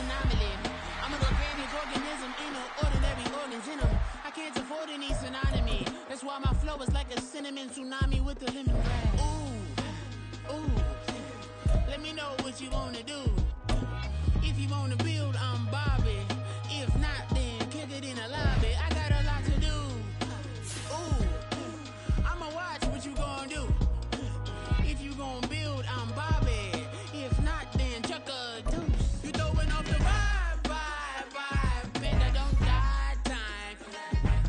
anomaly. I'm an organic organism, ain't no ordinary organs in them. I can't afford any synonymy. That's why my flow is like a cinnamon tsunami with the lemongrass. Ooh, ooh. Let me know what you wanna do. If you wanna build, I'm Bobby. If not, then kick it in the lobby. I got a lot to do. Ooh, I'ma watch what you gonna do. If you gonna build, I'm Bobby. If not, then chuck a deuce. You throwing off the vibe, vibe, vibe. Man, I don't die time.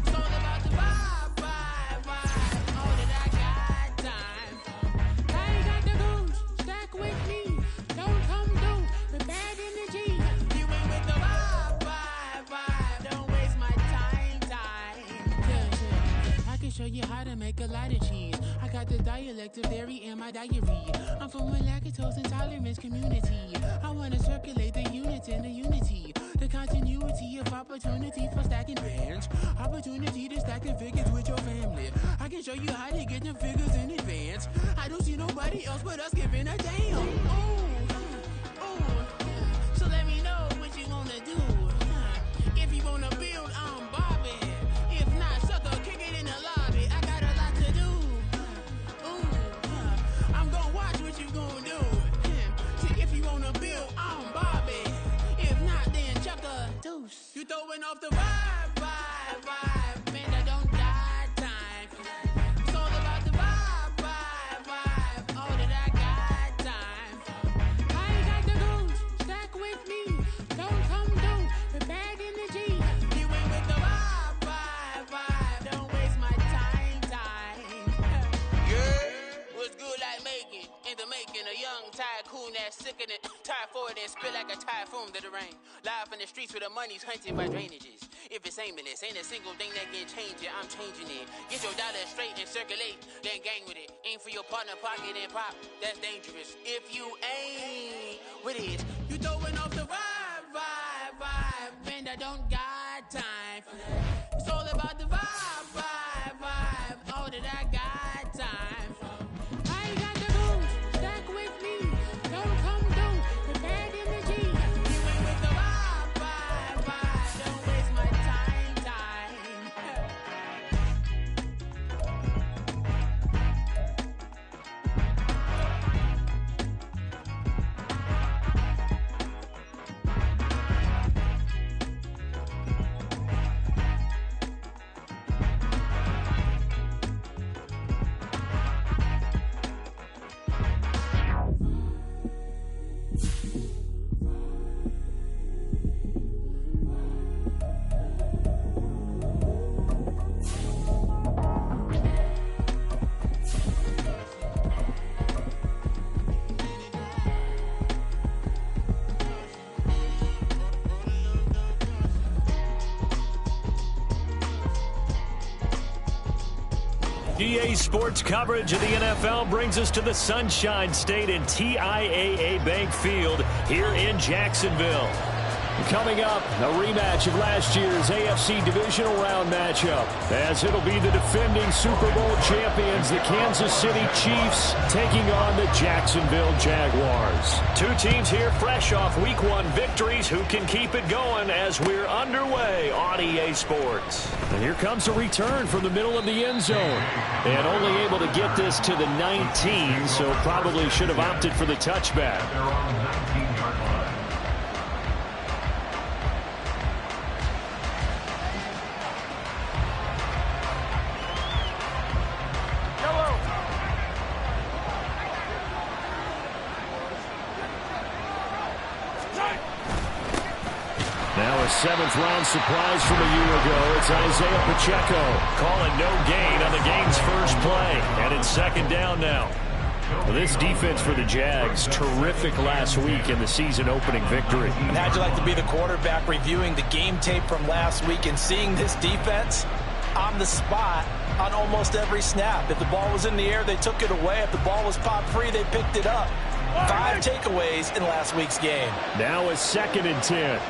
It's all about the vibe, vibe, vibe. All that I got time. I ain't got the goose. Stack with me. Don't come through with bad energy. You ain't with the vibe, vibe, vibe. Don't waste my time. Yeah. I can show you how to make a lot of cheese. I got the dialect of dairy in my diary. I'm from a lactose intolerance community. I wanna circulate the units and the unity. The continuity of opportunity for stacking bands. Opportunity to stack the figures with your family. I can show you how to get them figures in advance. I don't see nobody else but us giving a damn. Ooh, ooh. So let me know what you wanna do. If you wanna build, I'm Bobby. If not, sucker, kick it in the lobby. I got a lot to do. Ooh, I'm gonna watch what you gonna do. See, if you wanna build, I'm Bobby. If not, then chuck a deuce. You throwing off the vibe, vibe, vibe. Man, I don't die time. It's all about the vibe, vibe, vibe. All that I got time. I ain't got the goose. Stack with me. Don't come through with bad energy. You ain't with the vibe, vibe, vibe. Don't waste my time. Yeah, what's good like making? In the making, a young tycoon that's sickening. Tie forward and spill like a typhoon to the rain. Live in the streets where the money's hunted by drainages. If it's aimless, ain't a single thing that can change it. I'm changing it. Get your dollar straight and circulate, then gang with it. Aim for your partner, pocket and pop. That's dangerous. If you ain't with it, you throwing off the vibe, vibe, vibe. Man, I don't got time for that. It's all about the vibe, vibe, vibe. All that I got time. I ain't got the goose. Stack with me. Don't come through with bad energy. You ain't with the vibe, vibe, vibe. Don't waste my time. EA Sports coverage of the NFL brings us to the Sunshine State and TIAA Bank Field here in Jacksonville. Coming up, a rematch of last year's AFC Divisional Round matchup, as it'll be the defending Super Bowl champions, the Kansas City Chiefs, taking on the Jacksonville Jaguars. Two teams here fresh off Week 1 victories who can keep it going as we're underway on EA Sports. And here comes a return from the middle of the end zone. And only able to get this to the 19, so probably should have opted for the touchback. Seventh-round surprise from a year ago. It's Isaiah Pacheco calling no gain on the game's first play. And it's second down now. Well, this defense for the Jags, terrific last week in the season-opening victory. And how'd you like to be the quarterback reviewing the game tape from last week and seeing this defense on the spot on almost every snap? If the ball was in the air, they took it away. If the ball was popped free, they picked it up. 5 takeaways in last week's game. Now a 2nd and 10.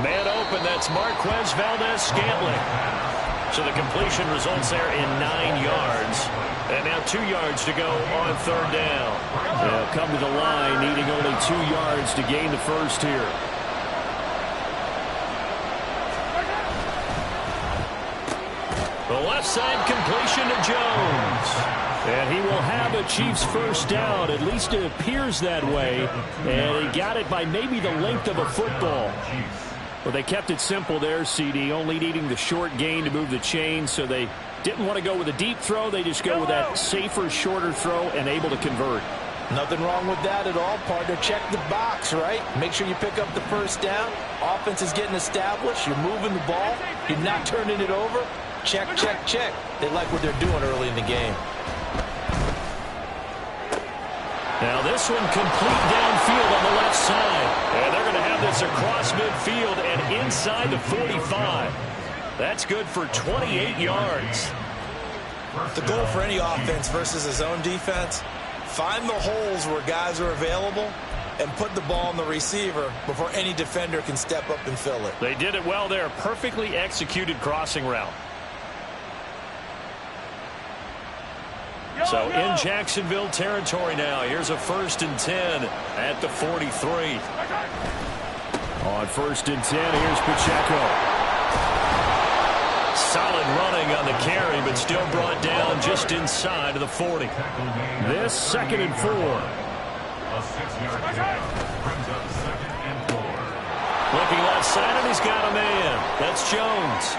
Man open, that's Marquez Valdes-Scantling. So the completion results there in 9 yards. And now 2 yards to go on third down. They'll come to the line needing only 2 yards to gain the first here. The left side completion to Jones. And he will have a Chiefs first down. At least it appears that way. And he got it by maybe the length of a football. Well, they kept it simple there, CD, only needing the short gain to move the chain. So they didn't want to go with a deep throw. They just go with that safer, shorter throw and able to convert. Nothing wrong with that at all, partner. Check the box, right? Make sure you pick up the first down. Offense is getting established. You're moving the ball. You're not turning it over. Check, check, check. They like what they're doing early in the game. Now this one complete downfield on the left side. And they're going to have this across midfield and inside the 45. That's good for 28 yards. The goal for any offense versus his own defense, find the holes where guys are available and put the ball on the receiver before any defender can step up and fill it. They did it well there. Perfectly executed crossing route. So in Jacksonville territory now. Here's a 1st and 10 at the 43. On 1st and 10, here's Pacheco. Solid running on the carry, but still brought down just inside of the 40. This 2nd and 4. Looking left side, and he's got a man. That's Jones.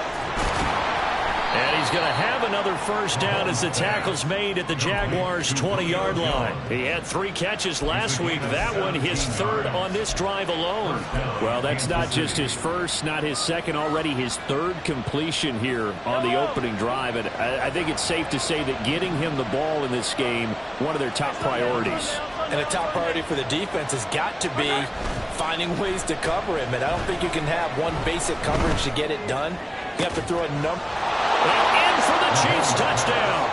And he's going to have another first down as the tackle's made at the Jaguars' 20-yard line. He had 3 catches last week. That one his 3rd on this drive alone. Well, that's not just his first, not his second, already his 3rd completion here on the opening drive. And I think it's safe to say that getting him the ball in this game, one of their top priorities. And a top priority for the defense has got to be finding ways to cover him. And I don't think you can have one basic coverage to get it done. You have to throw a number. And in for the Chiefs touchdown.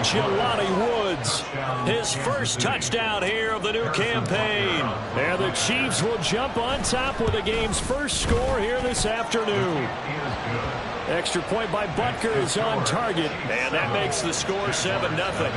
Jelani Woods, his first touchdown here of the new campaign. And the Chiefs will jump on top with the game's first score here this afternoon. Extra point by Butker is on target, and that makes the score 7-0.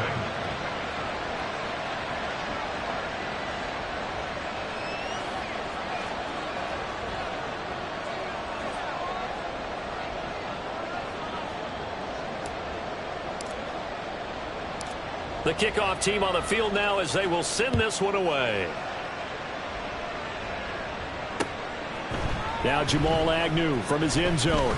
The kickoff team on the field now as they will send this one away. Now Jamal Agnew from his end zone.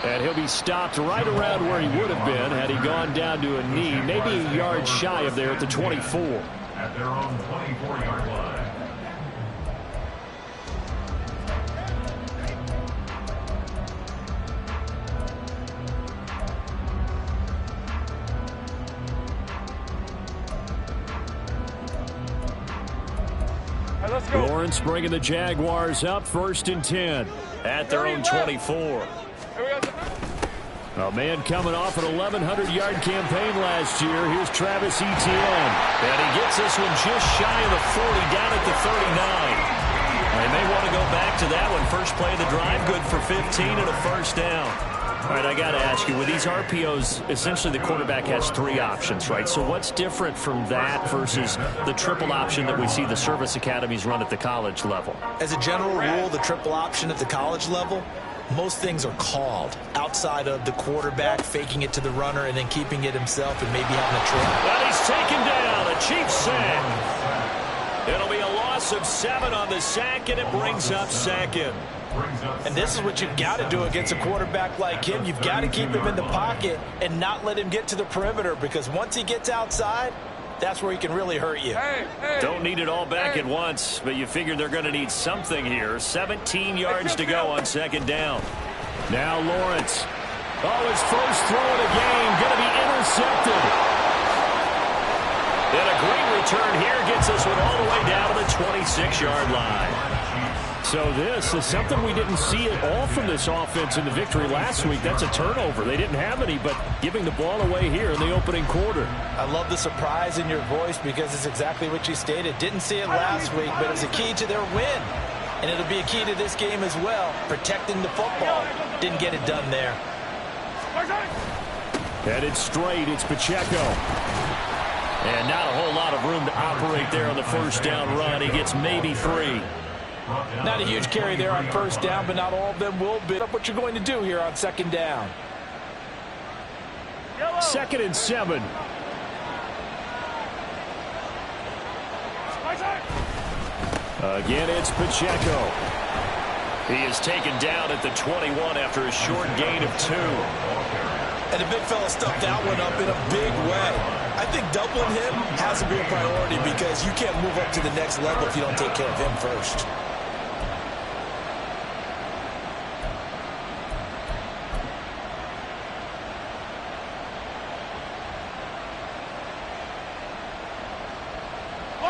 And he'll be stopped right around where he would have been had he gone down to a knee, maybe a yard shy of there at the 24. At their own 24-yard line. Lawrence bringing the Jaguars up 1st and 10 at their own 24. A man coming off an 1,100-yard campaign last year. Here's Travis Etienne. And he gets this one just shy of the 40 down at the 39. They may want to go back to that one. First play of the drive, good for 15 and a first down. All right, I got to ask you, with these RPOs, essentially the quarterback has 3 options, right? So what's different from that versus the triple option that we see the service academies run at the college level? As a general rule, the triple option at the college level, most things are called outside of the quarterback faking it to the runner and then keeping it himself and maybe having a trick. But he's taken down. A Chiefs sack. It'll be a loss of 7 on the sack, and it brings up 2nd. And this is what you've got to do against a quarterback like him. You've got to keep him in the pocket and not let him get to the perimeter, because once he gets outside, that's where he can really hurt you. Don't need it all back at once, but you figure they're going to need something here. 17 yards to go on 2nd down. Now Lawrence. Oh, his first throw of the game going to be intercepted. And a great return here gets us one all the way down to the 26-yard line. So this is something we didn't see at all from this offense in the victory last week. That's a turnover. They didn't have any, but giving the ball away here in the opening quarter. I love the surprise in your voice because it's exactly what you stated. Didn't see it last week, but it was a key to their win. And it'll be a key to this game as well, protecting the football. Didn't get it done there. Headed straight, it's Pacheco. And not a whole lot of room to operate there on the first down run. He gets maybe 3. Not a huge carry there on first down, but not all of them will be. What you're going to do here on second down. 2nd and 7. Again, it's Pacheco. He is taken down at the 21 after a short gain of 2. And the big fella stuffed that one up in a big way. I think doubling him has to be a priority because you can't move up to the next level if you don't take care of him first.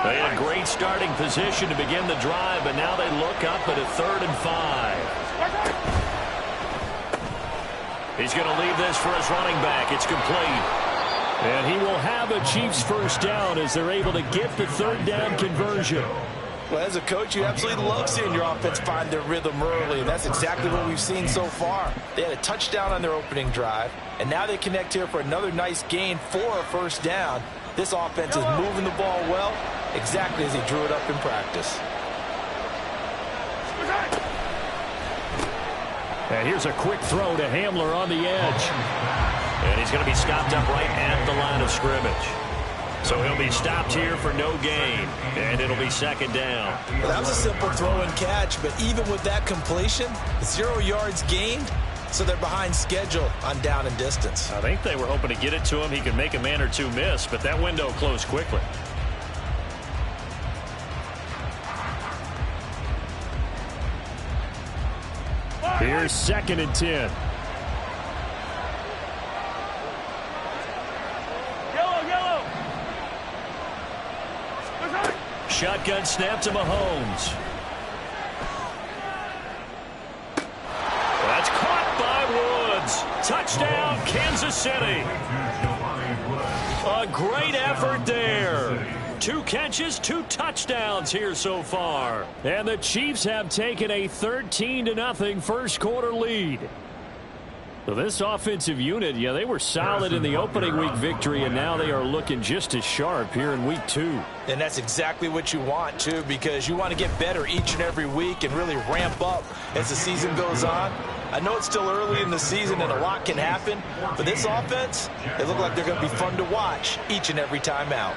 They had a great starting position to begin the drive, but now they look up at a 3rd and 5. He's going to leave this for his running back. It's complete. And he will have a Chiefs first down as they're able to get the 3rd down conversion. Well, as a coach, you absolutely love seeing your offense find their rhythm early, and that's exactly what we've seen so far. They had a touchdown on their opening drive, and now they connect here for another nice gain for a first down. This offense is moving the ball well, exactly as he drew it up in practice. And here's a quick throw to Hamler on the edge. And he's going to be stopped up right at the line of scrimmage. So he'll be stopped here for no gain, and it'll be 2nd down. Well, that was a simple throw and catch, but even with that completion, 0 yards gained, so they're behind schedule on down and distance. I think they were hoping to get it to him. He could make a man or two miss, but that window closed quickly. Here's 2nd and 10. Shotgun snap to Mahomes. That's caught by Woods. Touchdown, Kansas City. A great effort there. 2 catches, 2 touchdowns here so far. And the Chiefs have taken a 13-0 first quarter lead. So this offensive unit, yeah, they were solid in the opening week victory, and now they are looking just as sharp here in week 2. And that's exactly what you want, too, because you want to get better each and every week and really ramp up as the season goes on. I know it's still early in the season and a lot can happen, but this offense, they look like they're going to be fun to watch each and every time out.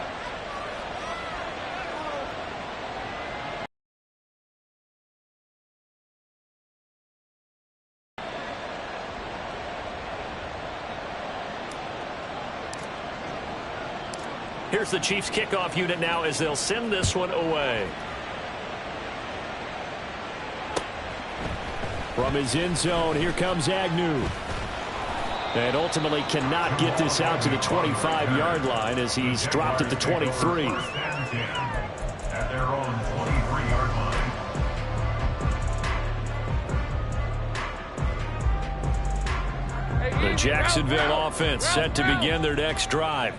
Here's the Chiefs kickoff unit now as they'll send this one away. From his end zone, here comes Agnew. And ultimately cannot get this out to the 25-yard line as he's dropped at the 23. At their own 23-yard line. The Jacksonville offense set to begin their next drive.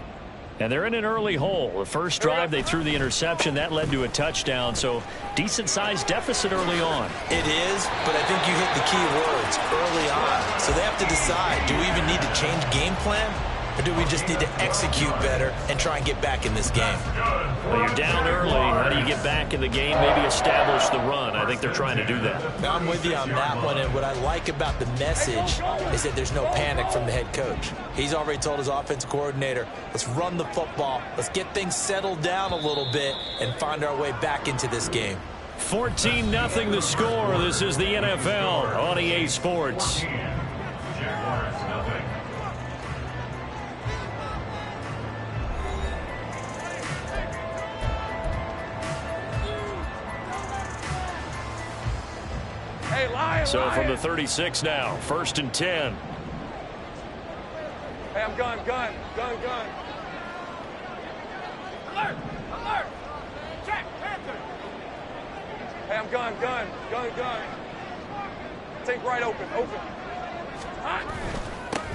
And they're in an early hole. The first drive, they threw the interception. That led to a touchdown, so decent-sized deficit early on. It is, but I think you hit the key words early on. So they have to decide, do we even need to change game plan? Or do we just need to execute better and try and get back in this game? Well, you're down early. How do you get back in the game? Maybe establish the run. I think they're trying to do that. Now, I'm with you on that one, and what I like about the message is that there's no panic from the head coach. He's already told his offensive coordinator, let's run the football, let's get things settled down a little bit and find our way back into this game. 14-0 the score. This is the NFL on EA Sports. So from the 36 now, 1st and 10. Hey, I'm gun. Alert! Check, Panther! Hey, I'm gun. Take right open. Hot.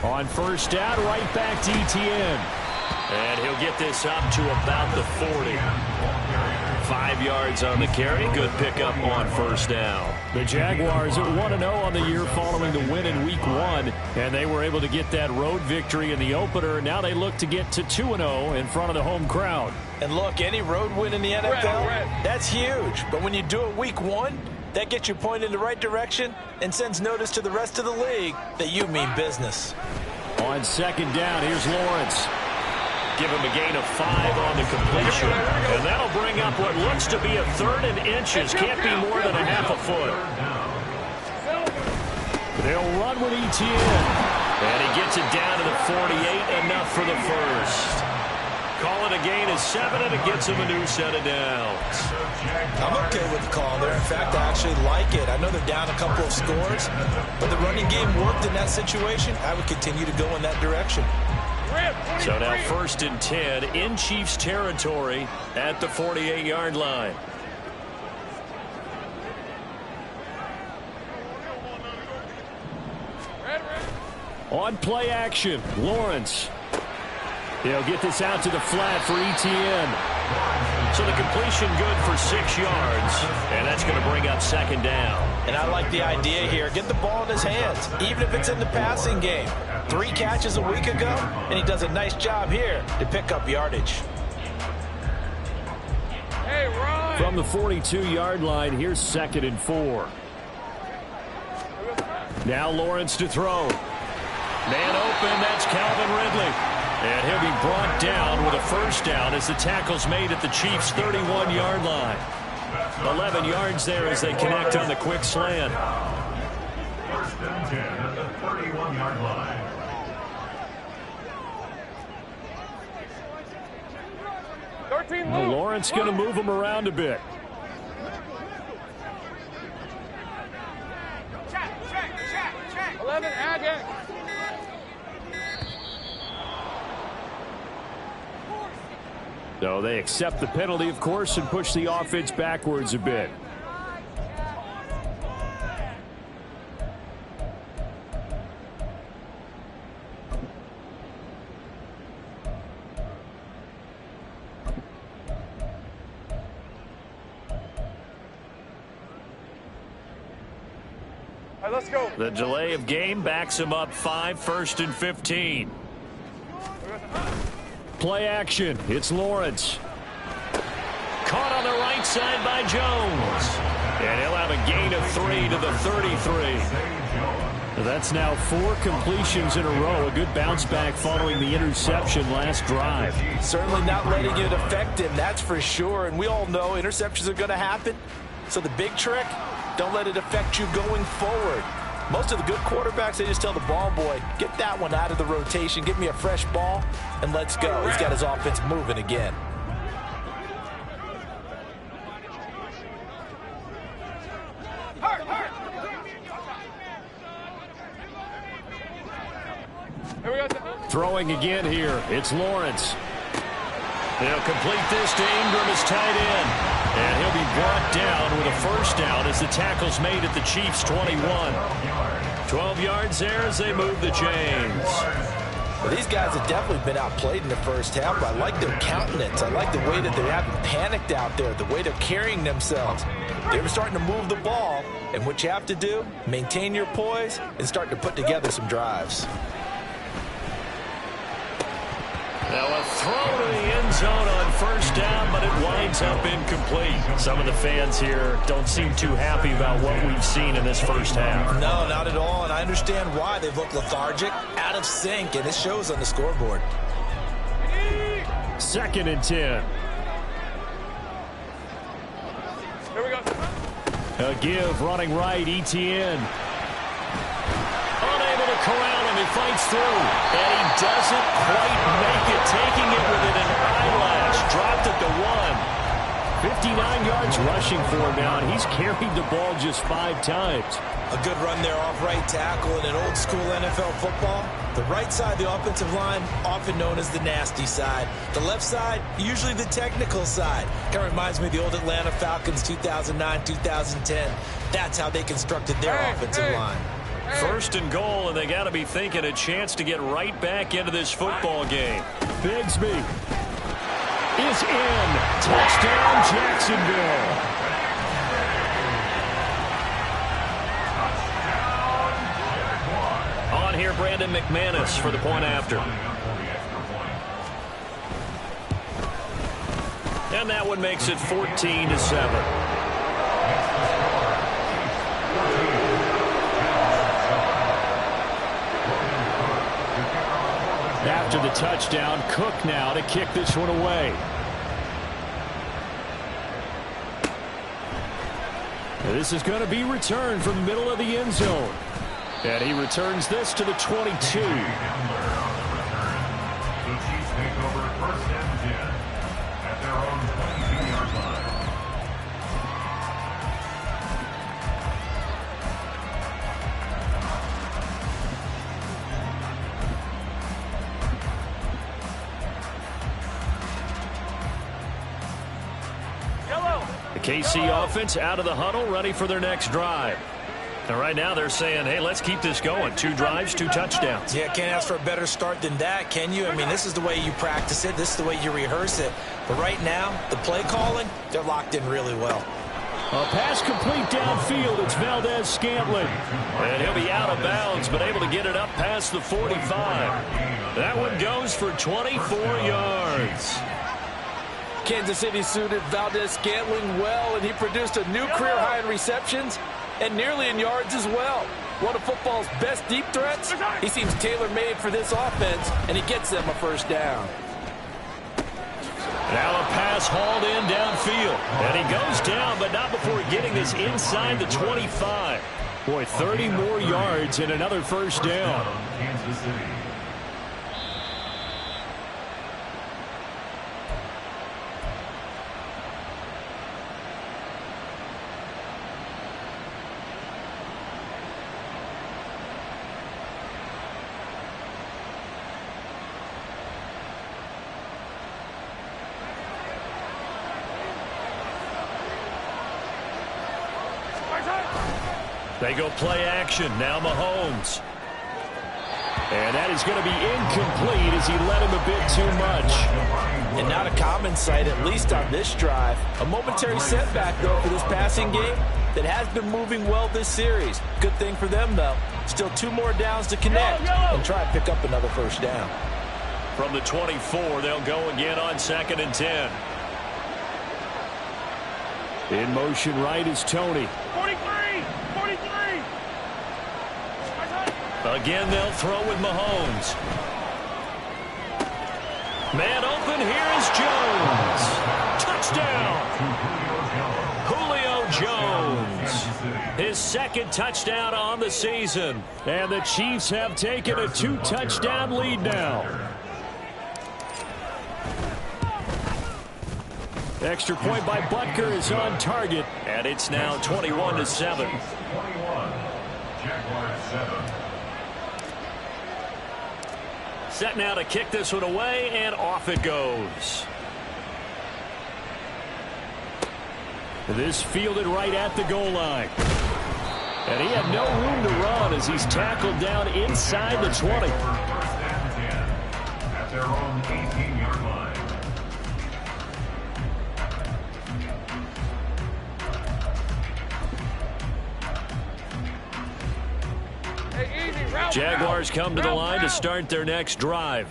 On first down, right back to Etienne. And he'll get this up to about the 40. 5 yards on the carry. Good pickup on first down. The Jaguars at 1-0 on the year following the win in Week 1, and they were able to get that road victory in the opener. Now they look to get to 2-0 in front of the home crowd. And look, any road win in the NFL, that's huge. But when you do it Week 1, that gets you pointed in the right direction and sends notice to the rest of the league that you mean business. On second down, here's Lawrence. Give him a gain of 5 on the completion. And that'll bring up what looks to be a 3rd and inches. Can't be more than a half a foot. They'll run with Etienne. And he gets it down to the 48. Enough for the first. Call it a gain of 7, and it gets him a new set of downs. I'm okay with the call there. In fact, I actually like it. I know they're down a couple of scores, but the running game worked in that situation. I would continue to go in that direction. So now 1st and 10 in Chiefs territory at the 48-yard line. On play action, Lawrence. He'll get this out to the flat for Etienne. So the completion good for 6 yards, and that's going to bring up 2nd down. And I like the idea here. Get the ball in his hands, even if it's in the passing game. 3 catches a week ago, and he does a nice job here to pick up yardage. Hey, Ron. From the 42-yard line, here's 2nd and 4. Now Lawrence to throw. Man open, that's Calvin Ridley. And he'll be brought down with a 1st down as the tackle's made at the Chiefs' 31-yard line. 11 yards there as they connect on the quick slant. 1st and 10 at the 31-yard line. Well, Lawrence going to move him around a bit. Check. 11, Agate. So they accept the penalty, of course, and push the offense backwards a bit. All right, let's go. The delay of game backs him up 5, 1st and 15. Play action. It's Lawrence. Caught on the right side by Jones. And he'll have a gain of 3 to the 33. That's now 4 completions in a row. A good bounce back following the interception last drive. Certainly not letting it affect him, that's for sure. And we all know interceptions are going to happen. So the big trick, don't let it affect you going forward. Most of the good quarterbacks, they just tell the ball boy, get that one out of the rotation, give me a fresh ball, and let's go. He's got his offense moving again. Throwing again here. It's Lawrence. They'll complete this to Ingram as tight end. And he'll be brought down with a 1st down as the tackle's made at the Chiefs' 21. 12 yards there as they move the chains. Well, these guys have definitely been outplayed in the first half, but I like their countenance. I like the way that they haven't panicked out there, the way they're carrying themselves. They were starting to move the ball, and what you have to do, maintain your poise and start to put together some drives. Now a throw to the end zone on 1st down, but it winds up incomplete. Some of the fans here don't seem too happy about what we've seen in this first half. No, not at all, and I understand why. They've looked lethargic, out of sync, and it shows on the scoreboard. 2nd and 10. Here we go. A give running right, Etienne. Unable to corral him, he fights through, and he doesn't quite make it, taking it within an eyelash. Dropped at the 1. 59 yards rushing for him now, and he's carried the ball just 5 times. A good run there off right tackle in an old school NFL football. The right side of the offensive line, often known as the nasty side. The left side, usually the technical side. Kind of reminds me of the old Atlanta Falcons 2009-2010. That's how they constructed their offensive line. 1st and goal, and they got to be thinking a chance to get right back into this football game. Bigsby. is in. Touchdown, Jacksonville. On here, Brandon McManus for the point after. And that one makes it 14-7. After the touchdown, Cook now to kick this one away. This is going to be returned from the middle of the end zone. And he returns this to the 22. The Chiefs take over 1st and 10 at their own 22-yard line. The KC offense out of the huddle, ready for their next drive. And right now they're saying, hey, let's keep this going. 2 drives, 2 touchdowns. Yeah, can't ask for a better start than that, can you? I mean, this is the way you practice it. This is the way you rehearse it. But right now, the play calling, they're locked in really well. A pass complete downfield. It's Valdez-Scantling. And he'll be out of bounds, but able to get it up past the 45. That one goes for 24 yards. Kansas City suited Valdez-Scantling well, and he produced a new career high in receptions and nearly in yards as well. One of football's best deep threats. He seems tailor-made for this offense, and he gets them a first down. Now a pass hauled in downfield. And he goes down, but not before getting this inside the 25. Boy, 30 more yards and another first down. Kansas City. They go play action. Now Mahomes. And that is going to be incomplete as he led him a bit too much. And not a common sight, at least on this drive. A momentary setback, though, for this passing game that has been moving well this series. Good thing for them, though. Still 2 more downs to connect and try and pick up another first down. From the 24, they'll go again on 2nd and 10. In motion right is Tony. 43! Again, they'll throw with Mahomes. Man open, here is Jones. Touchdown! Julio Jones. His 2nd touchdown on the season. And the Chiefs have taken a 2-touchdown lead now. Extra point by Butker is on target. And it's now 21-7. 21. Jaguars 7. Set now to kick this one away, and off it goes. This fielded right at the goal line. And he had no room to run as he's tackled down inside the 20. 1st and 10 at their own 18-yard line. Jaguars come to the line to start their next drive.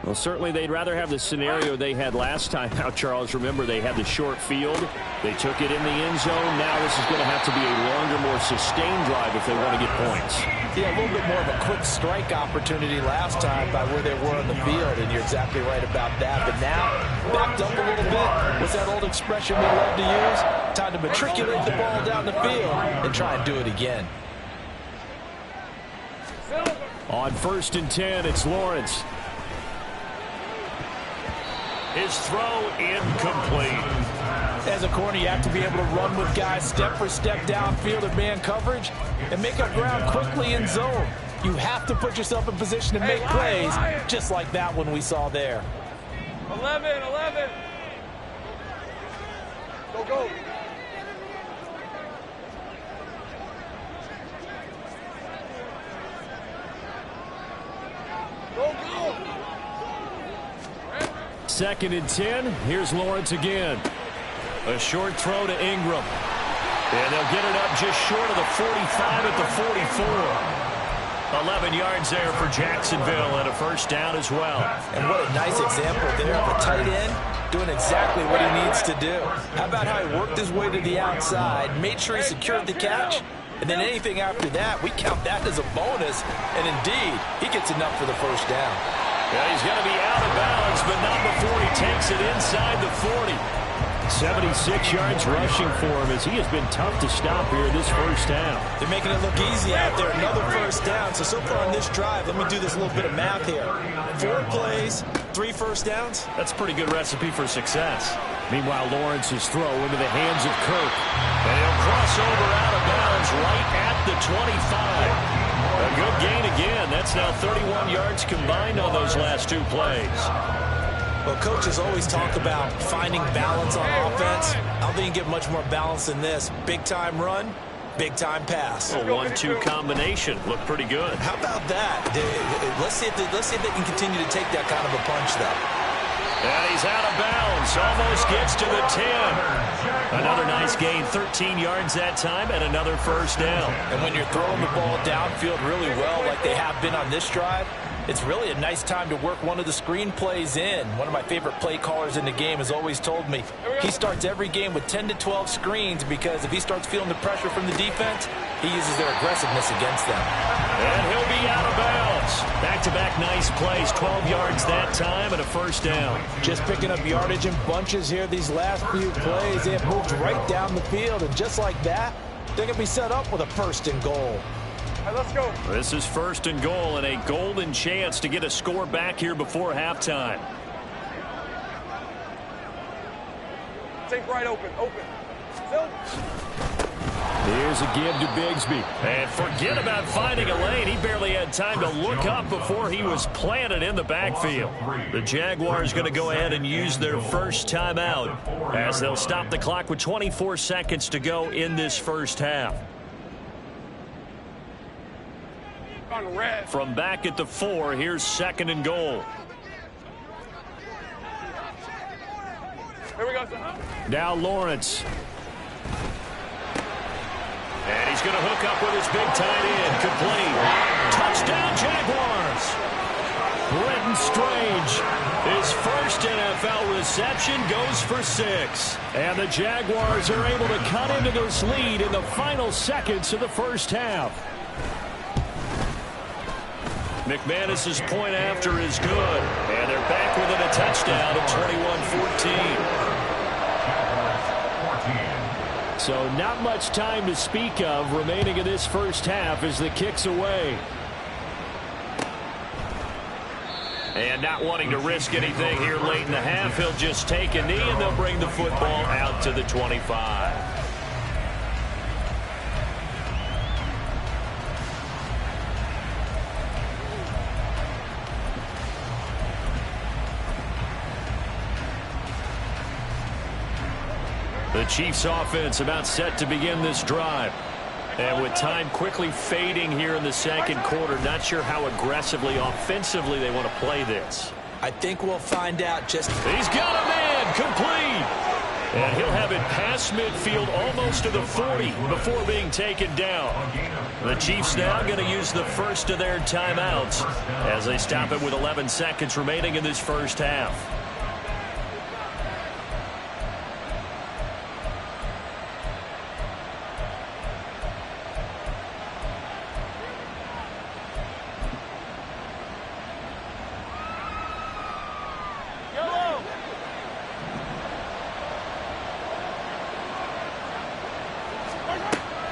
Well, certainly they'd rather have the scenario they had last time out, Charles. Remember, they had the short field. They took it in the end zone. Now this is going to have to be a longer, more sustained drive if they want to get points. Yeah, a little bit more of a quick strike opportunity last time by where they were on the field, and you're exactly right about that. But now, backed up a little bit. What's that old expression we love to use? Time to matriculate the ball down the field and try and do it again. On 1st and 10, it's Lawrence. His throw incomplete. As a corner, you have to be able to run with guys step for step downfield in man coverage and make up ground quickly in zone. You have to put yourself in position to make plays, just like that one we saw there. 11. Go. 2nd and 10. Here's Lawrence again. A short throw to Ingram. And they'll get it up just short of the 45 at the 44. 11 yards there for Jacksonville and a first down as well. And what a nice example there of a tight end doing exactly what he needs to do. How about how he worked his way to the outside, made sure he secured the catch, and then anything after that, we count that as a bonus. And indeed, he gets enough for the first down. Yeah, he's going to be out of bounds, but not before he takes it inside the 40. 76 yards rushing for him as he has been tough to stop here this first half. They're making it look easy out there. Another first down. So far on this drive, let me do this little bit of math here. 4 plays, 3 first downs. That's a pretty good recipe for success. Meanwhile, Lawrence's throw into the hands of Kirk. And he'll cross over out of bounds right at the 25. A good gain again. That's now 31 yards combined on those last 2 plays. Well, coaches always talk about finding balance on offense. I don't think you get much more balance than this. Big-time run, big-time pass. A 1-2 combination. Looked pretty good. How about that? Let's see if they can continue to take that kind of a punch, though. And he's out of bounds. Almost gets to the 10. Another nice gain, 13 yards that time, and another first down. And when you're throwing the ball downfield really well like they have been on this drive, it's really a nice time to work one of the screen plays in. One of my favorite play callers in the game has always told me he starts every game with 10 to 12 screens because if he starts feeling the pressure from the defense, he uses their aggressiveness against them. And he'll be out of bounds. Back-to-back nice plays, 12 yards that time and a first down. Just picking up yardage in bunches here these last few plays. They have moved right down the field, and just like that, they're going to be set up with a 1st and goal. Let's go. This is 1st and goal and a golden chance to get a score back here before halftime. Take right open. Phil. Here's a give to Bigsby. And forget about finding a lane. He barely had time to look up before he was planted in the backfield. The Jaguars going to go ahead and use their first timeout as they'll stop the clock with 24 seconds to go in this first half. From back at the 4, here's 2nd and goal. Here we go. Now Lawrence. And he's going to hook up with his big tight end. Complete. Touchdown, Jaguars. Brenton Strange. His first NFL reception goes for 6. And the Jaguars are able to cut into this lead in the final seconds of the first half. McManus's point after is good. And they're back within a touchdown at 21-14. So not much time to speak of remaining in this first half as the kick's away. And not wanting to risk anything here late in the half, he'll just take a knee and they'll bring the football out to the 25. The Chiefs offense about set to begin this drive. And with time quickly fading here in the second quarter, not sure how aggressively, offensively they want to play this. I think we'll find out just... He's got a man, complete. And he'll have it past midfield almost to the 40 before being taken down. The Chiefs now going to use the first of their timeouts as they stop it with 11 seconds remaining in this first half.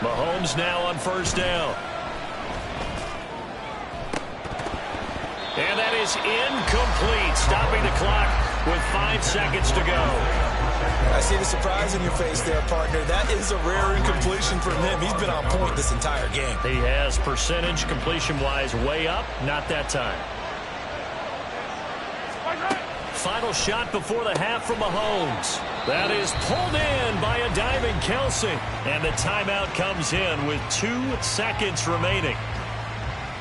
Mahomes now on first down. And that is incomplete, stopping the clock with 5 seconds to go. I see the surprise in your face there, partner. That is a rare incompletion from him. He's been on point this entire game. He has percentage completion-wise way up, not that time. Final shot before the half from Mahomes. That is pulled in by a diving Kelce. And the timeout comes in with 2 seconds remaining.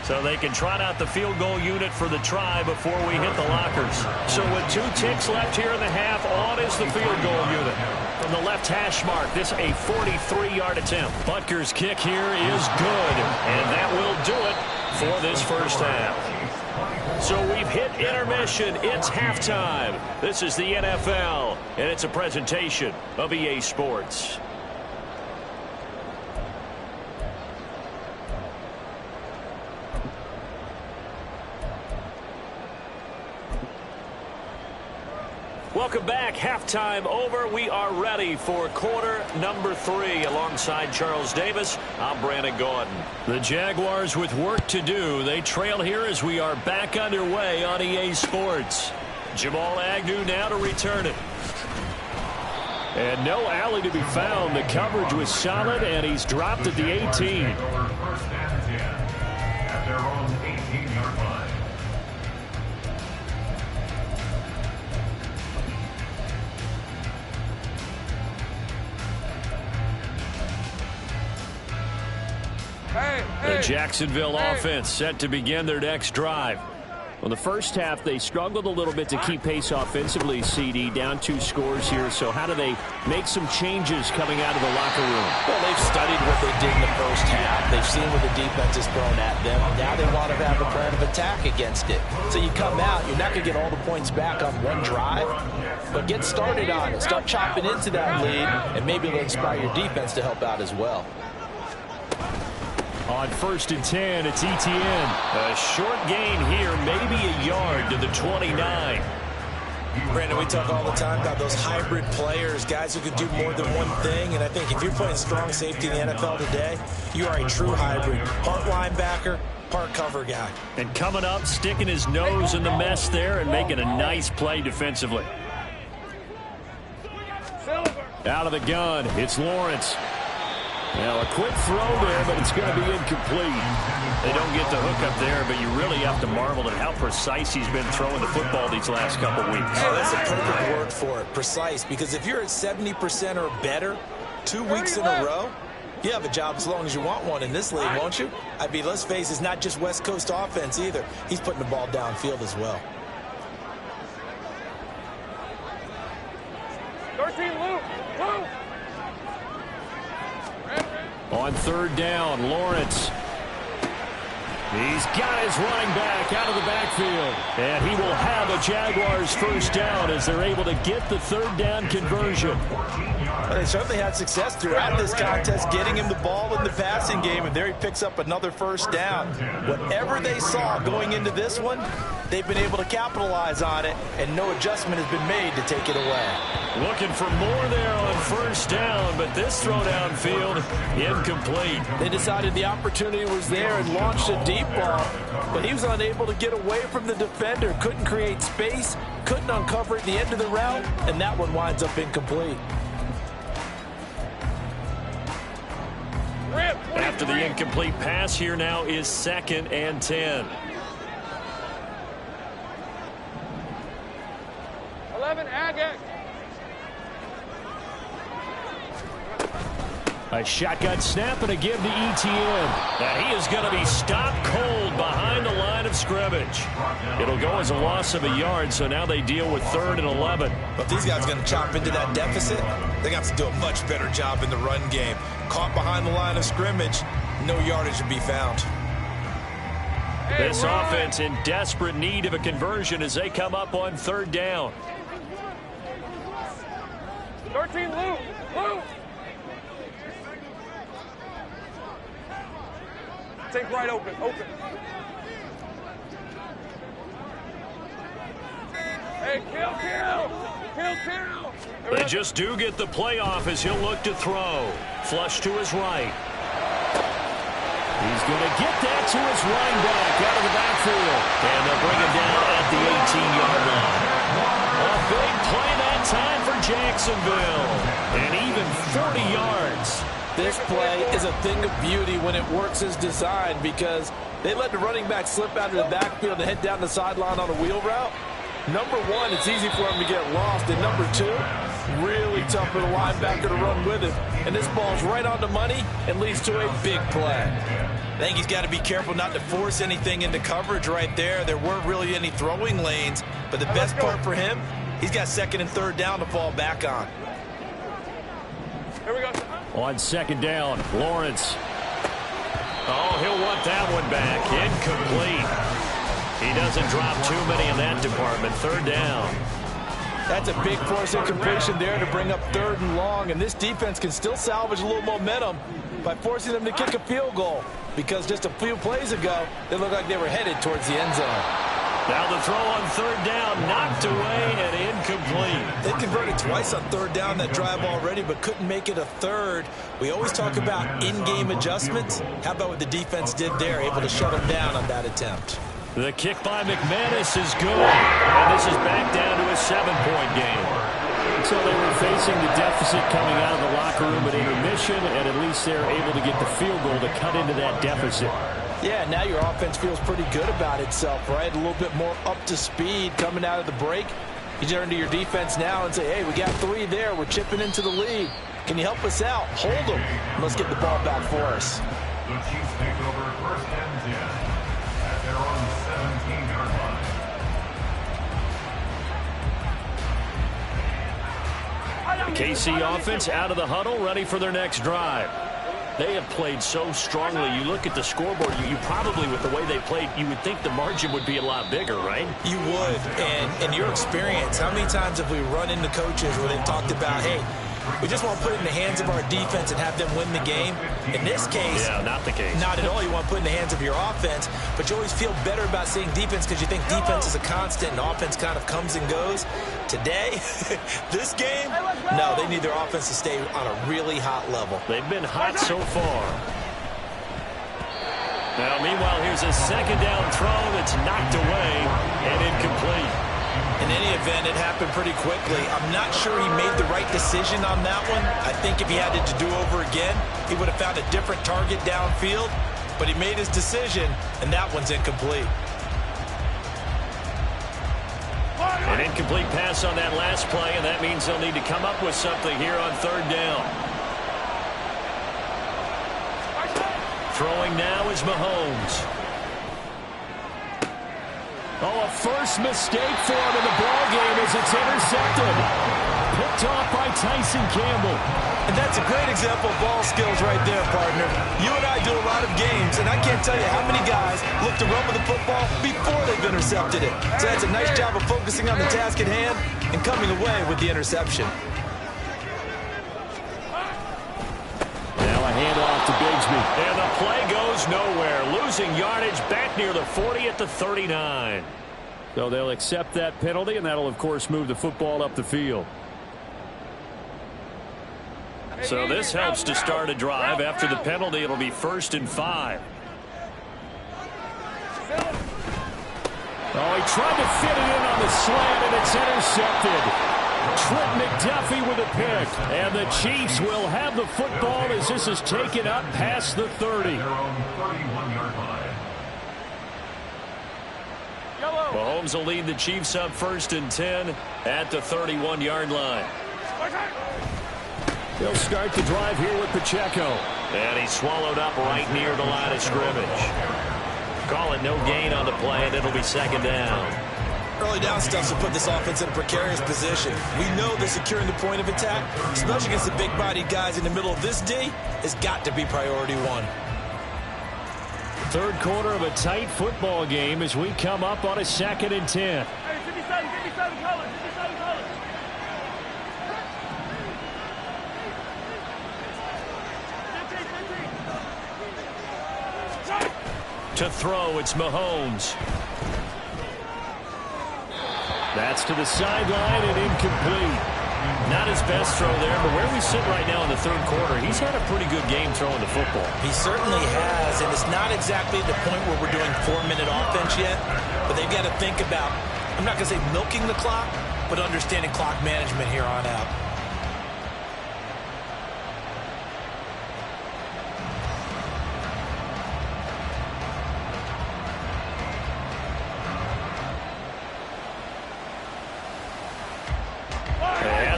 So they can trot out the field goal unit for the try before we hit the lockers. So with 2 ticks left here in the half, on is the field goal unit. From the left hash mark, this a 43-yard attempt. Butker's kick here is good, and that will do it for this first half. So we've hit intermission. It's halftime. This is the NFL, and it's a presentation of EA Sports. Welcome back. Halftime over. We are ready for quarter number 3. Alongside Charles Davis, I'm Brandon Gaudin. The Jaguars with work to do. They trail here as we are back underway on EA Sports. Jamal Agnew now to return it. And no alley to be found. The coverage was solid, and he's dropped at the 18. First and 10 at their own 18-yard line. The Jacksonville offense set to begin their next drive. Well, the first half, they struggled a little bit to keep pace offensively, CD, down 2 scores here. So how do they make some changes coming out of the locker room? Well, they've studied what they did in the first half. They've seen what the defense has thrown at them. Now they want to have a plan of attack against it. So you come out, you're not going to get all the points back on one drive, but get started on it. Start chopping into that lead, and maybe it'll inspire your defense to help out as well. On 1st and 10, it's Etienne. A short gain here, maybe a yard to the 29. Brandon, we talk all the time about those hybrid players, guys who can do more than one thing. And I think if you're playing strong safety in the NFL today, you are a true hybrid. Part linebacker, part cover guy. And coming up, sticking his nose in the mess there and making a nice play defensively. Out of the gun, it's Lawrence. Now, a quick throw there, but it's going to be incomplete. They don't get the hook up there, but you really have to marvel at how precise he's been throwing the football these last couple weeks. Oh, that's a perfect word for it, precise, because if you're at 70% or better 2 weeks in a row, you have a job as long as you want one in this league, won't you? I mean, let's face it, it's not just West Coast offense either. He's putting the ball downfield as well. 13, Luke. Luke. On 3rd down, Lawrence. He's got his running back out of the backfield. And he will have a Jaguars first down as they're able to get the 3rd down conversion. Well, they certainly had success throughout this contest, getting him the ball in the passing game, and there he picks up another first down. Whatever they saw going into this one, they've been able to capitalize on it, and no adjustment has been made to take it away. Looking for more there on 1st down, but this throw downfield incomplete. They decided the opportunity was there and launched a deep ball, but he was unable to get away from the defender, couldn't create space, couldn't uncover at the end of the route, and that one winds up incomplete. After the incomplete pass, here now is 2nd and 10. 11, Agate. A shotgun snap and a give to Etienne. And he is going to be stopped cold behind the line of scrimmage. It'll go as a loss of a yard, so now they deal with 3rd and 11. But these guys are going to chop into that deficit. They got to do a much better job in the run game. Caught behind the line of scrimmage, no yardage to be found. This offense in desperate need of a conversion as they come up on 3rd down. 13, Luke. Luke. Take right open. Open. Hey, kill. They just do get the playoff as he'll look to throw. Flush to his right. He's going to get that to his running back out of the backfield. And they'll bring him down at the 18-yard line. A big play that time for Jacksonville. And even 40 yards. This play is a thing of beauty when it works as designed, because they let the running back slip out of the backfield and head down the sideline on a wheel route. Number one, it's easy for him to get lost. And number two, really tough for the linebacker to run with him. And this ball's right on the money and leads to a big play. I think he's got to be careful not to force anything into coverage right there. There weren't really any throwing lanes, but the best part for him, he's got second and third down to fall back on. Here we go. On second down, Lawrence. Oh, he'll want that one back. Incomplete. He doesn't drop too many in that department. Third down. That's a big force incompletion there to bring up third and long, and this defense can still salvage a little momentum by forcing them to kick a field goal, because just a few plays ago, they looked like they were headed towards the end zone. Now the throw on third down, knocked away and incomplete. They converted twice on third down that drive already, but couldn't make it a third. We always talk about in-game adjustments. How about what the defense did there, able to shut them down on that attempt? The kick by McManus is good, and this is back down to a 7-point game. So they were facing the deficit coming out of the locker room at intermission, and at least they're able to get the field goal to cut into that deficit. Yeah, now your offense feels pretty good about itself, right? A little bit more up to speed coming out of the break. You turn to your defense now and say, hey, we got 3 there. We're chipping into the lead. Can you help us out? Hold them. Let's get the ball back for us. The Chiefs take over first and 10 at their own 17-yard line. The KC offense out of the huddle, ready for their next drive. They have played so strongly. You look at the scoreboard, you probably, with the way they played, you would think the margin would be a lot bigger, right? You would. And in your experience, how many times have we run into coaches where they've talked about, hey, we just want to put it in the hands of our defense and have them win the game? In this case, yeah, not the case. Not at all. You want to put it in the hands of your offense, but you always feel better about seeing defense because you think defense is a constant and offense kind of comes and goes. Today, this game, no, they need their offense to stay on a really hot level. They've been hot so far. Now, meanwhile, here's a second down throw that's knocked away and incomplete. In any event, it happened pretty quickly. I'm not sure he made the right decision on that one. I think if he had it to do over again, he would have found a different target downfield. But he made his decision, and that one's incomplete. An incomplete pass on that last play, and that means they'll need to come up with something here on third down. Throwing now is Mahomes. Oh, a first mistake for him in the ball game as it's intercepted. Picked off by Tyson Campbell. And that's a great example of ball skills right there, partner. You and I do a lot of games, and I can't tell you how many guys look to run with the football before they've intercepted it. So that's a nice job of focusing on the task at hand and coming away with the interception. Now a handoff to Bigsby. And the play goes nowhere. Losing yardage back near the 40 at the 39. So they'll accept that penalty, and that'll, of course, move the football up the field. So this helps to start a drive. After the penalty, it'll be 1st and 5. Oh, he tried to fit it in on the slant, and it's intercepted. Trent McDuffie with a pick. And the Chiefs will have the football as this is taken up past the 30. Their own 31-yard line. Mahomes will lead the Chiefs up 1st and 10 at the 31-yard line. They'll start the drive here with Pacheco. And he's swallowed up right near the line of scrimmage. Call it no gain on the play, and it'll be 2nd down. Early down stuff will put this offense in a precarious position. We know that securing the point of attack, especially against the big-bodied guys in the middle of this D, has got to be priority 1. Third quarter of a tight football game as we come up on a 2nd and 10. Hey, 57 colors, 57 colors. To throw, it's Mahomes. That's to the sideline and incomplete. Not his best throw there, but where we sit right now in the third quarter, he's had a pretty good game throwing the football. He certainly has, and it's not exactly the point where we're doing 4-minute offense yet, but they've got to think about, I'm not going to say milking the clock, but understanding clock management here on out.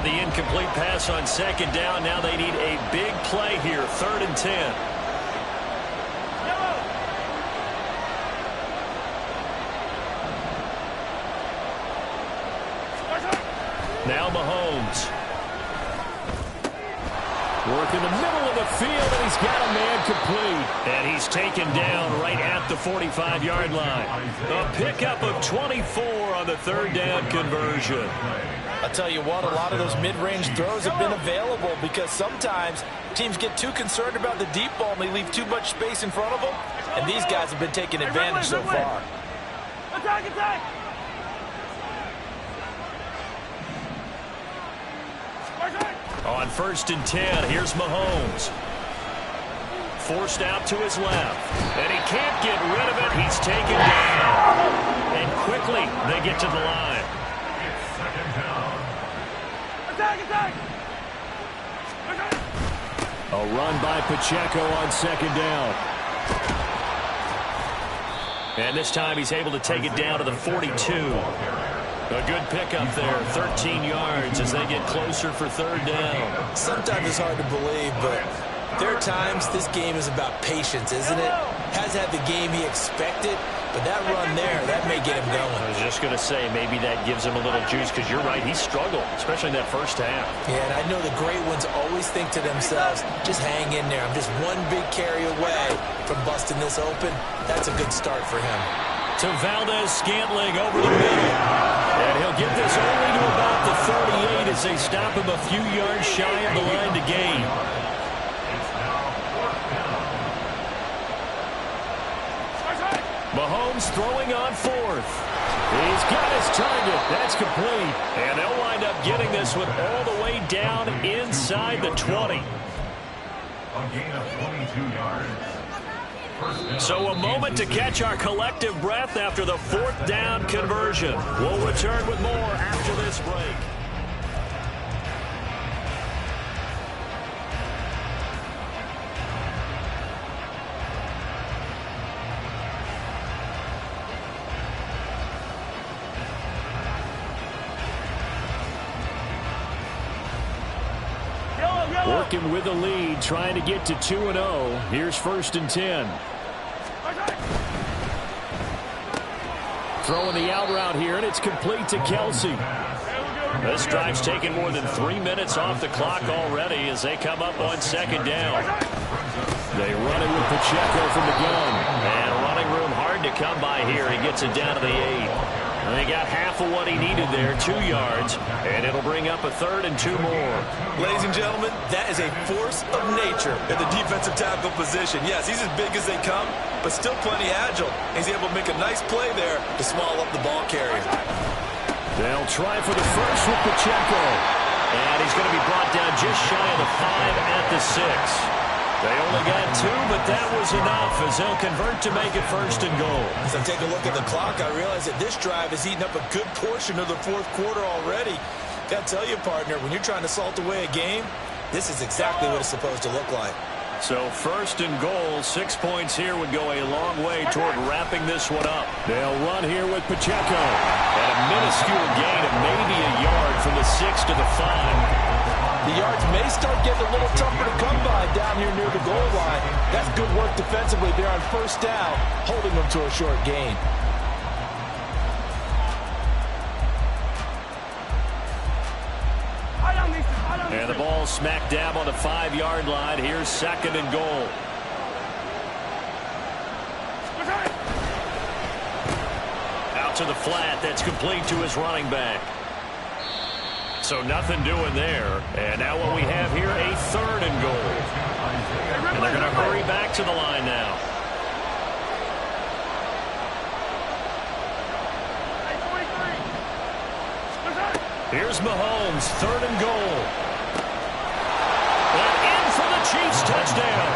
The incomplete pass on 2nd down. Now they need a big play here. 3rd and 10. Now Mahomes. Working the middle of the field, and he's got a man complete. And he's taken down right at the 45-yard line. A pickup of 24 on the third down conversion. I'll tell you what, a lot of those mid-range throws have been available because sometimes teams get too concerned about the deep ball and they leave too much space in front of them. And these guys have been taking advantage so far. Attack, attack! On 1st and 10, here's Mahomes. Forced out to his left. And he can't get rid of it. He's taken down. And quickly, they get to the line. It's second down. Attack, attack! A run by Pacheco on 2nd down. And this time he's able to take it down to the 42. A good pickup there, 13 yards as they get closer for 3rd down. Sometimes it's hard to believe, but there are times this game is about patience, isn't it? Has had the game he expected, but that run there, that may get him going. I was just going to say, maybe that gives him a little juice, because you're right, he struggled, especially in that first half. Yeah, and I know the great ones always think to themselves, just hang in there. I'm just one big carry away from busting this open. That's a good start for him. To Valdez-Scantling over the middle. And he'll get this only to about the 38 as they stop him a few yards shy of the line to gain. It's now 4th down. Mahomes throwing on 4th. He's got his target. That's complete. And they'll wind up getting this one all the way down inside the 20. A gain of 22 yards. So a moment to catch our collective breath after the 4th down conversion. We'll return with more after this break. Working with the lead, trying to get to 2-0. Here's 1st and 10. Throwing the out route here, and it's complete to Kelsey. This drive's taken more than 3 minutes off the clock already as they come up on 2nd down. They run it with Pacheco from the gun. And running room hard to come by here. He gets it down to the 8. And they got half of what he needed there, 2 yards. And it'll bring up a 3rd and 2 more. Ladies and gentlemen, that is a force of nature at the defensive tackle position. Yes, he's as big as they come, but still plenty agile. He's able to make a nice play there to small up the ball carrier. They'll try for the first with Pacheco. And he's going to be brought down just shy of the 5 at the 6. They only got 2, but that was enough as they'll convert to make it 1st and goal. As I take a look at the clock, I realize that this drive has eaten up a good portion of the 4th quarter already. Got to tell you, partner, when you're trying to salt away a game, this is exactly what it's supposed to look like. So 1st and goal, 6 points here would go a long way toward wrapping this one up. They'll run here with Pacheco. And a minuscule gain of maybe a yard from the 6 to the 5. The yards may start getting a little tougher to come by down here near the goal line. That's good work defensively there on 1st down, holding them to a short gain. And the ball smack dab on the 5-yard line. Here's 2nd and goal. Out to the flat. That's complete to his running back. So nothing doing there. And now what we have here, a 3rd and goal. And they're going to hurry back to the line now. Here's Mahomes, 3rd and goal. And in for the Chiefs touchdown.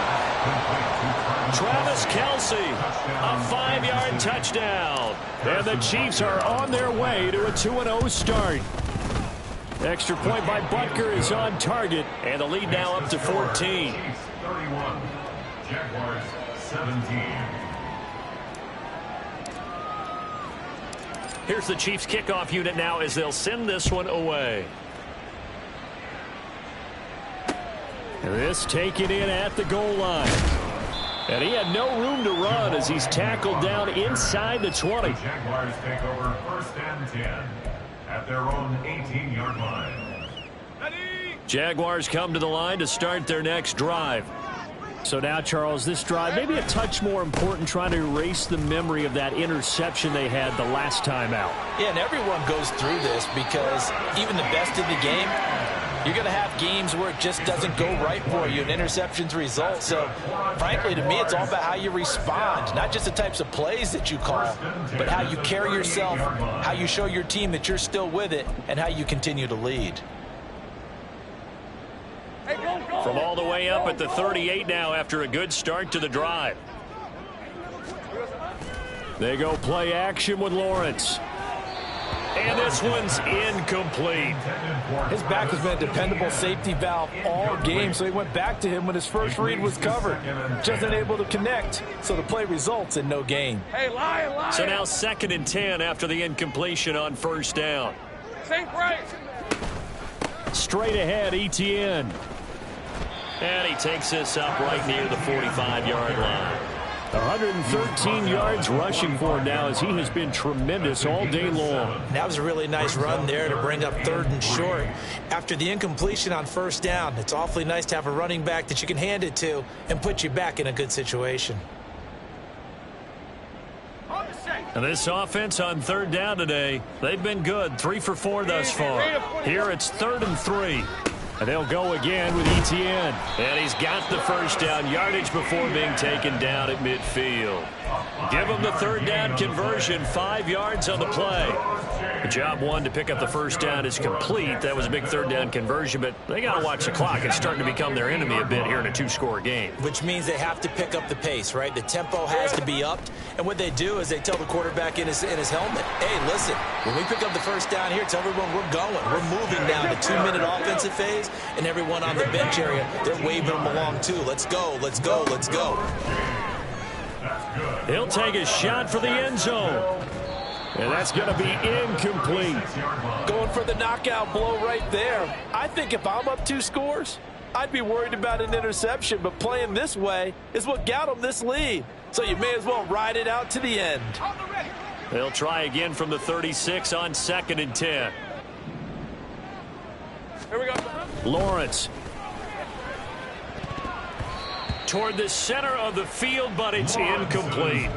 Travis Kelce, a 5-yard touchdown. And the Chiefs are on their way to a 2-0 start. Extra point by Butker is on target, and the lead now up to 14. 31, Jaguars 17. Here's the Chiefs kickoff unit now as they'll send this one away. This taken in at the goal line. And he had no room to run as he's tackled down inside the 20. The Jaguars take over 1st and 10 at their own 18-yard line. Jaguars come to the line to start their next drive. So now, Charles, this drive maybe a touch more important, trying to erase the memory of that interception they had the last time out. Yeah, and everyone goes through this because even the best in the game, you're going to have games where it just doesn't go right for you, and interceptions result. So, frankly, to me, it's all about how you respond, not just the types of plays that you call, but how you carry yourself, how you show your team that you're still with it, and how you continue to lead. From all the way up at the 38 now after a good start to the drive. They go play action with Lawrence. And this one's incomplete. His back has been a dependable safety valve all game, so he went back to him when his first read was covered. Just unable to connect, so the play results in no gain. Hey, lion. So now 2nd and 10 after the incompletion on first down. St. Price. Straight ahead, Etienne. And he takes this up right near the 45-yard line. 113 yards rushing for him now, as he has been tremendous all day long. That was a really nice run there to bring up 3rd and short. After the incompletion on first down, it's awfully nice to have a running back that you can hand it to and put you back in a good situation. And this offense on 3rd down today, they've been good. 3 for 4 thus far. Here it's 3rd and 3. And they'll go again with Etienne. And he's got the first down yardage before being taken down at midfield. Give him the 3rd down conversion, 5 yards on the play. The job one to pick up the first down is complete. That was a big 3rd down conversion, but they got to watch the clock. It's starting to become their enemy a bit here in a 2-score game. Which means they have to pick up the pace, right? The tempo has to be upped. And what they do is they tell the quarterback in his helmet, hey, listen, when we pick up the first down here, tell everyone we're going. We're moving down the 2-minute offensive phase, and everyone on the bench area, they're waving them along too. Let's go, let's go, let's go. He'll take a shot for the end zone. And that's going to be incomplete. Going for the knockout blow right there. I think if I'm up 2 scores, I'd be worried about an interception, but playing this way is what got them this lead. So you may as well ride it out to the end. They'll try again from the 36 on 2nd and 10. Here we go. Lawrence. Toward the center of the field, but it's incomplete.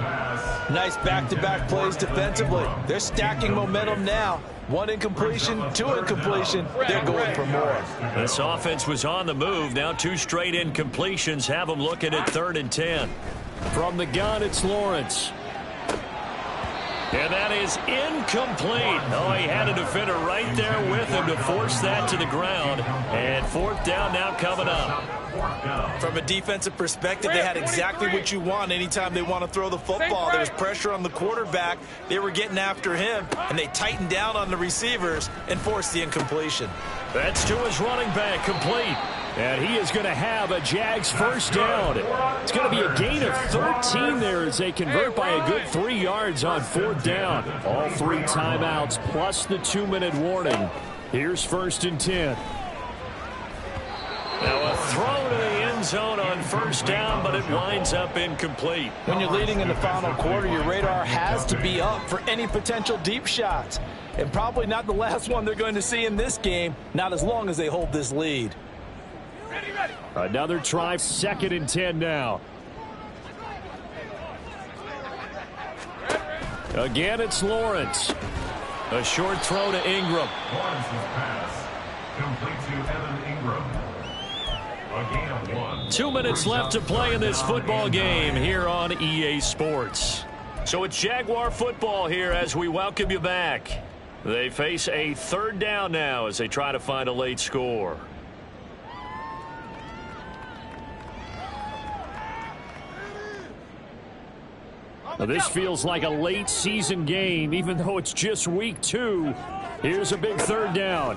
Nice back-to-back plays defensively. They're stacking momentum now. 1 incompletion, 2 incompletion. They're going for more. This offense was on the move. Now 2 straight incompletions have them looking at 3rd and 10. From the gun, it's Lawrence. And that is incomplete. Oh, he had a defender right there with him to force that to the ground. And 4th down now coming up. From a defensive perspective, they had exactly what you want anytime they want to throw the football. There was pressure on the quarterback. They were getting after him, and they tightened down on the receivers and forced the incompletion. That's to his running back, complete. And he is going to have a Jags first down. It's going to be a gain of 13 there as they convert by a good 3 yards on 4th down. All 3 timeouts plus the 2-minute warning. Here's 1st and 10. Now a throw to the end zone on first down, but it winds up incomplete. When you're leading in the final quarter, your radar has to be up for any potential deep shots. And probably not the last one they're going to see in this game, not as long as they hold this lead. Another try, 2nd and 10 now. Again, it's Lawrence. A short throw to Ingram. Lawrence's pass complete to Evan Ingram. A gain of 1. 2 minutes left to play in this football game here on EA Sports. So it's Jaguar football here as we welcome you back. They face a 3rd down now as they try to find a late score. Now this feels like a late season game, even though it's just week 2. Here's a big 3rd down.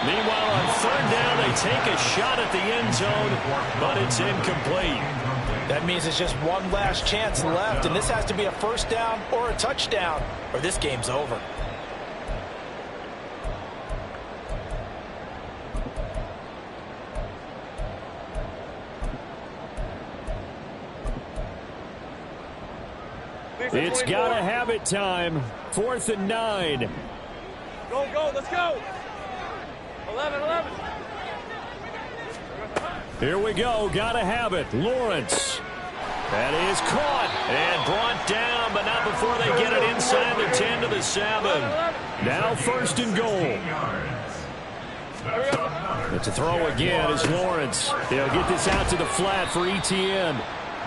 Meanwhile, on 3rd down, they take a shot at the end zone, but it's incomplete. That means it's just one last chance left, and this has to be a first down or a touchdown, or this game's over. It's got to have it time. 4th and 9. Go, let's go. 11. Here we go. Got to have it. Lawrence. That is caught and brought down, but not before they get it inside the 10 to the 7. Now 1st and goal. It's a throw again is Lawrence. They'll get this out to the flat for Etienne.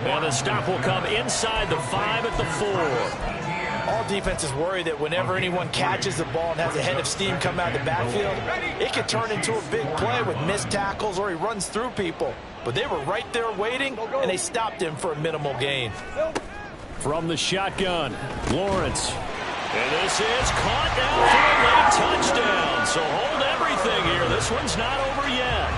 And the stop will come inside the 5 at the 4. All defenses worry that whenever anyone catches the ball and has a head of steam come out of the backfield, it can turn into a big play with missed tackles or he runs through people. But they were right there waiting, and they stopped him for a minimal gain. From the shotgun, Lawrence. And this is caught down for a late touchdown. So hold everything here. This one's not over yet.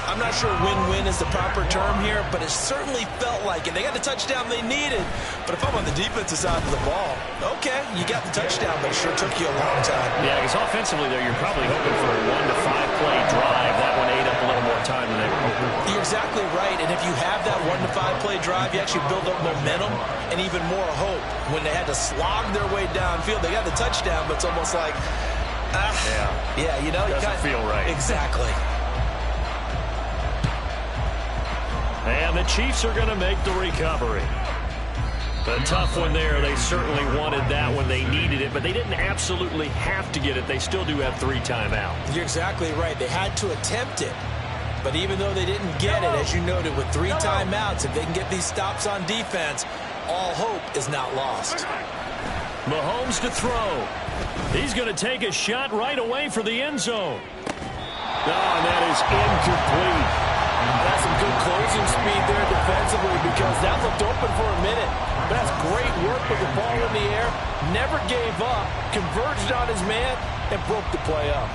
I'm not sure win-win is the proper term here, but it certainly felt like it. They got the touchdown they needed. But if I'm on the defensive side of the ball, okay, you got the touchdown, but it sure took you a long time. Yeah, because offensively there, you're probably hoping for a 1 to 5 play drive. That one ate up a little more time than they were hoping. You're exactly right, and if you have that 1 to 5 play drive, you actually build up momentum and even more hope. When they had to slog their way downfield, they got the touchdown, but it's almost like, yeah, you know, doesn't feel right. Exactly. And the Chiefs are going to make the recovery. A tough one there. They certainly wanted that when they needed it, but they didn't absolutely have to get it. They still do have 3 timeouts. You're exactly right. They had to attempt it. But even though they didn't get it, as you noted, with 3 timeouts, if they can get these stops on defense, all hope is not lost. Mahomes to throw. He's going to take a shot right away for the end zone. Oh, and that is incomplete. That's some good closing speed there defensively because that looked open for a minute. But that's great work with the ball in the air. Never gave up, converged on his man, and broke the play up.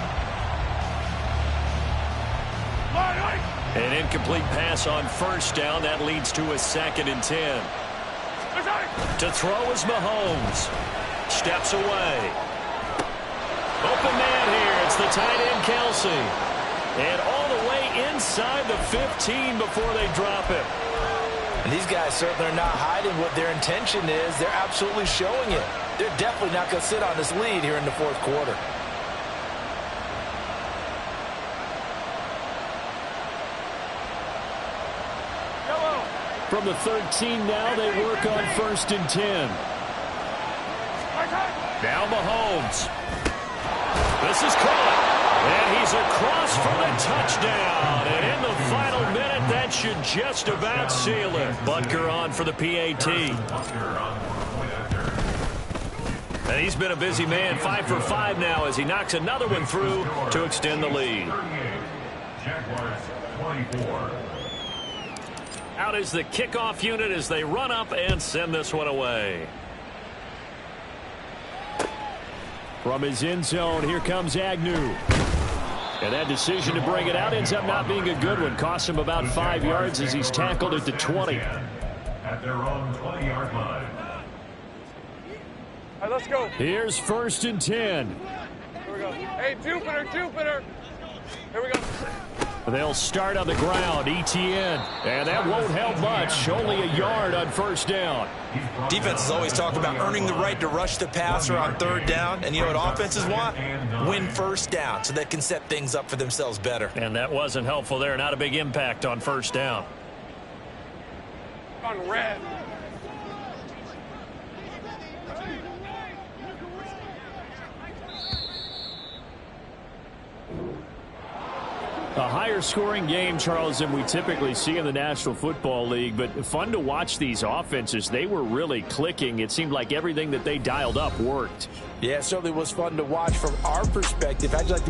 An incomplete pass on 1st down. That leads to a 2nd and 10. To throw is Mahomes. Steps away. Open man here. It's the tight end, Kelsey. And all the way inside the 15 before they drop it. And these guys certainly are not hiding what their intention is. They're absolutely showing it. They're definitely not going to sit on this lead here in the 4th quarter. From the 13 now, they work on 1st and 10. Now Mahomes. This is caught. And he's across for the touchdown. And in the final minute, that should just about seal it. Butker on for the PAT. And he's been a busy man. 5 for 5 now as he knocks another one through to extend the lead. Jaguars 24. Out is the kickoff unit as they run up and send this one away. From his end zone, here comes Agnew. And that decision to bring it out ends up not being a good one. Cost him about 5 yards as he's tackled at the 20. At their own 20-yard line. All right, let's go. Here's 1st and 10. Here we go. Hey, Jupiter. Here we go. They'll start on the ground. Etienne. And that won't help much. Only a yard on 1st down. Defenses always talk about earning the right to rush the passer on 3rd down. And you know what offenses want? Win 1st down so they can set things up for themselves better. And that wasn't helpful there. Not a big impact on 1st down. On red. A higher scoring game, Charles, than we typically see in the National Football League, but fun to watch these offenses. They were really clicking. It seemed like everything that they dialed up worked. Yeah, it certainly was fun to watch from our perspective. How'd you like to